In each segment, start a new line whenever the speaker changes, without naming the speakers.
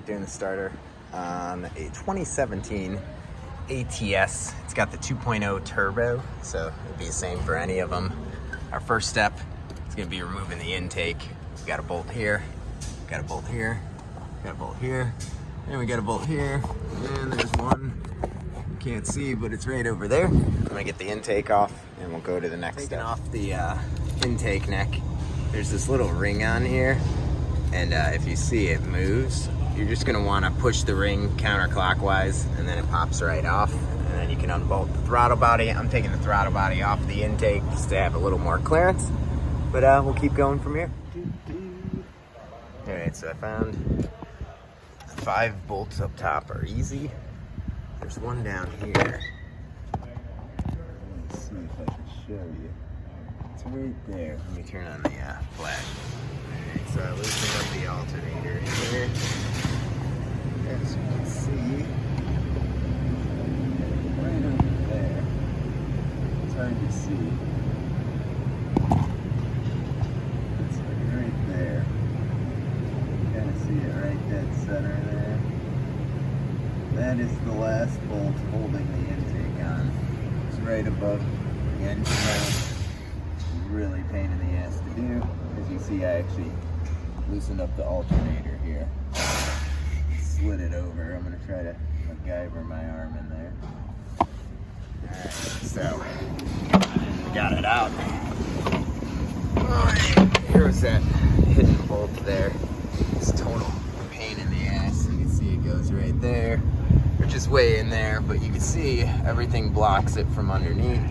Alright, doing the starter on a 2017 ATS. It's got the 2.0 turbo, so it'll be the same for any of them. Our first step is going to be removing the intake. We got a bolt here, got a bolt here, got a bolt here, and we got a bolt here, and there's one you can't see, but it's right over there. I'm going to get the intake off, and we'll go to the next step. Taking off the intake neck, there's this little ring on here, and if you see it moves, you're just going to want to push the ring counterclockwise, and then it pops right off, and then you can unbolt the throttle body. I'm taking the throttle body off the intake just to have a little more clearance, but we'll keep going from here. Alright, so I found 5 bolts up top are easy. There's one down here. Let's see if I can show you. It's right there. Let me turn on the flash. Alright, so I loosened up the alternator here. As you can see, right over there. It's hard to see. It's right there. You kind of see it right dead center there. That is the last bolt holding the intake on. It's right above the engine mount. Really pain in the ass to do. As you see, I actually loosened up the alternator here. Slid it over. I'm going to try to MacGyver my arm in there. Alright, so got it out. Alright, here's that hidden bolt there. It's total pain in the ass. You can see it goes right there, or just way in there, but you can see everything blocks it from underneath.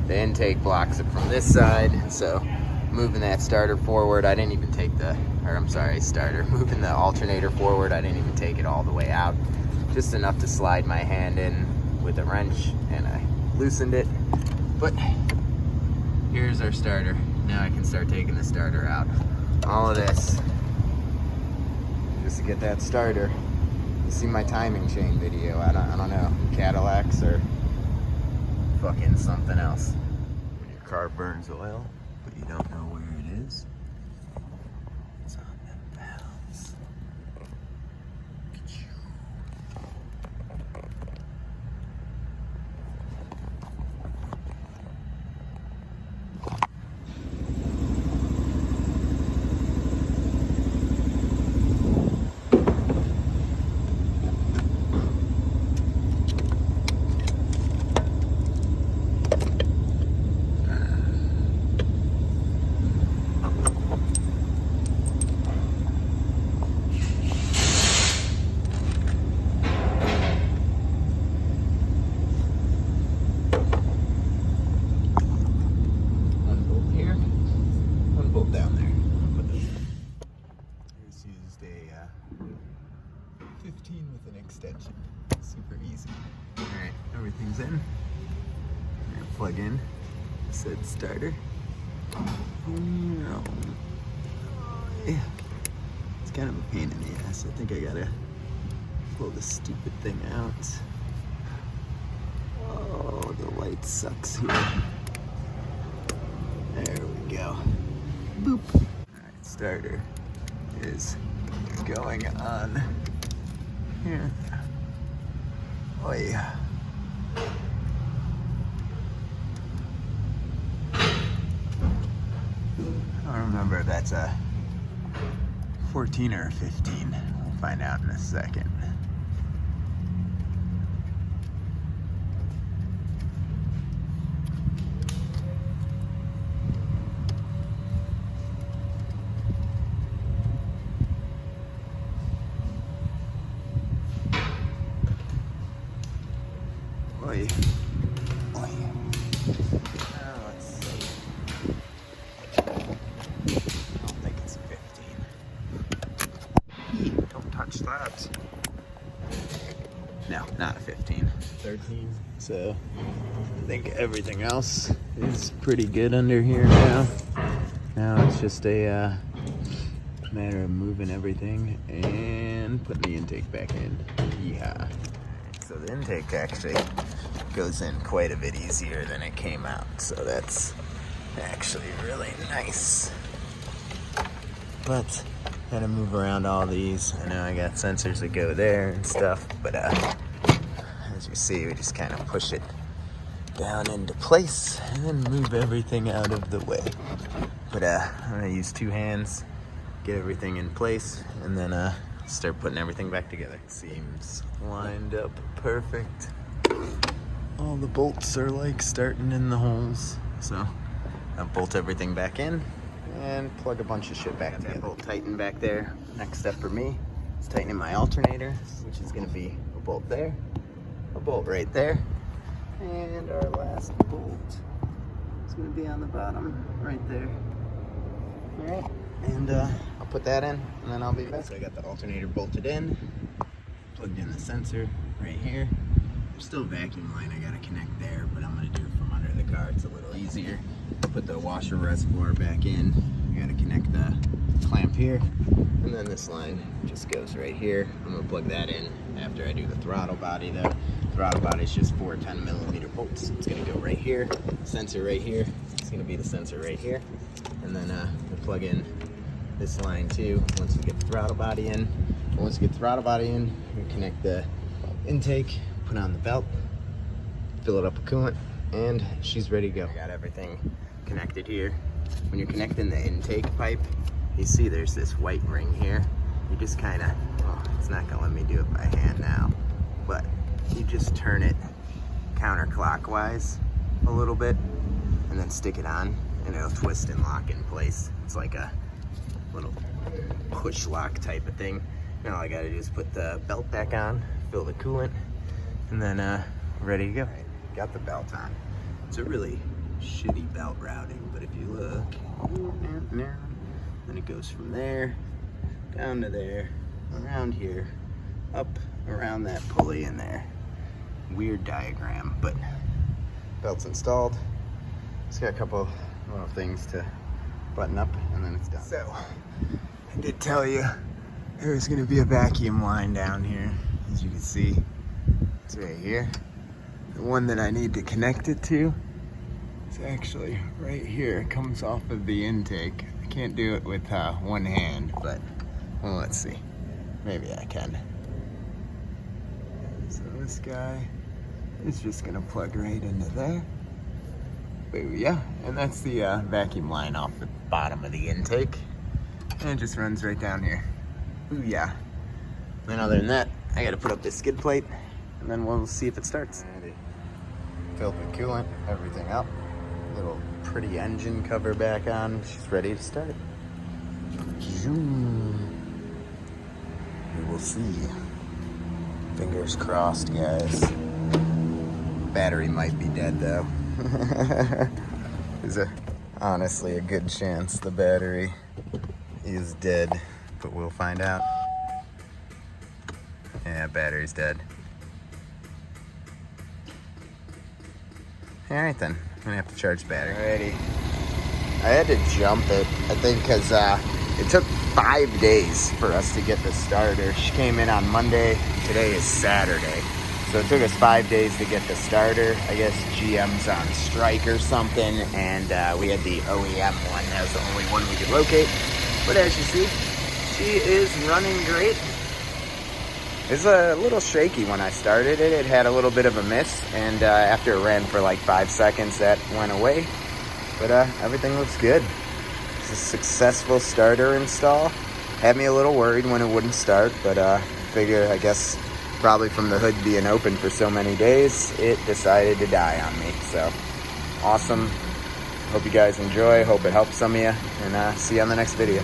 The intake blocks it from this side, so moving that starter forward, I didn't even take moving the alternator forward, I didn't even take it all the way out. Just enough to slide my hand in with a wrench, and I loosened it. But here's our starter. Now I can start taking the starter out. All of this just to get that starter. You see my timing chain video, I don't know, Cadillacs or fucking something else. When your car burns oil, but you don't know where it is, it's on them valves. Down there. I'll put this in. I just used a 15 with an extension. Super easy. Alright, everything's in. I'm gonna plug in said starter. It's kind of a pain in the ass. I think I gotta pull this stupid thing out. Oh, the light sucks here. There we go. Boop. Alright, starter is going on here. Oh yeah. I don't remember if that's a 14 or a 15. We'll find out in a second. Oi. Oi. Let's see. I don't think it's a 15. Don't touch that. No, not a 15. 13. So I think everything else is pretty good under here now. Now it's just a matter of moving everything and putting the intake back in. Yeah. So the intake actually goes in quite a bit easier than it came out. So that's actually really nice. But kind of move around all these. I know I got sensors that go there and stuff, but as you see, we just kind of push it down into place and then move everything out of the way. But I'm gonna use 2 hands, get everything in place, and then start putting everything back together. Seems lined up perfect. All the bolts are like starting in the holes, so I'll bolt everything back in and plug a bunch of shit back together. That bolt tightened back there. Next step for me is tightening my alternator, which is gonna be a bolt there, a bolt right there, and our last bolt is gonna be on the bottom right there. All right, and I'll put that in, and then I'll be back. So I got the alternator bolted in, plugged in the sensor right here. There's still a vacuum line I gotta connect there, but I'm gonna do it from under the car. It's a little easier. Put the washer reservoir back in. You gotta connect the clamp here, and then this line just goes right here. I'm gonna plug that in after I do the throttle body though. Throttle body is just 4 10mm bolts. It's gonna go right here, sensor right here. It's gonna be the sensor right here. And then we'll plug in this line too once we get the throttle body in. And once we get the throttle body in, we connect the intake, put on the belt, fill it up with coolant, and she's ready to go. I got everything connected here. When you're connecting the intake pipe, you see there's this white ring here. You just kind of, oh, it's not gonna let me do it by hand now, but you just turn it counterclockwise a little bit and then stick it on, and it'll twist and lock in place. It's like a little push lock type of thing. Now all I gotta do is put the belt back on, fill the coolant, and then ready to go. Got the belt on. It's a really shitty belt routing, but if you look, then it goes from there, down to there, around here, up around that pulley in there. Weird diagram, but belt's installed. Just got a couple little things to button up, and then it's done. So, I did tell you there was gonna be a vacuum line down here. As you can see, it's right here. The one that I need to connect it to is actually right here. It comes off of the intake. I can't do it with one hand, but well, let's see. Maybe I can. So this guy is just gonna plug right into there. Booyah. And that's the vacuum line off the bottom of the intake. And it just runs right down here. Booyah. Then other than that, I gotta put up this skid plate, and then we'll see if it starts. Alrighty. Filled with coolant, everything up. Little pretty engine cover back on. She's ready to start. Zoom. We will see. Fingers crossed, guys. Battery might be dead though. There's honestly a good chance the battery is dead, but we'll find out. Yeah, battery's dead. All right then, I'm gonna have to charge the battery. Alrighty. I had to jump it, I think, because it took 5 days for us to get the starter. She came in on Monday, today is Saturday. So it took us 5 days to get the starter. I guess GM's on strike or something, and we had the OEM one. That was the only one we could locate. But as you see, she is running great. It's a little shaky when I started it. It had a little bit of a miss, and after it ran for like 5 seconds, that went away. But everything looks good. It's a successful starter install. Had me a little worried when it wouldn't start, but figure, I guess, probably from the hood being open for so many days, it decided to die on me. So, awesome. Hope you guys enjoy. Hope it helps some of you, and see you on the next video.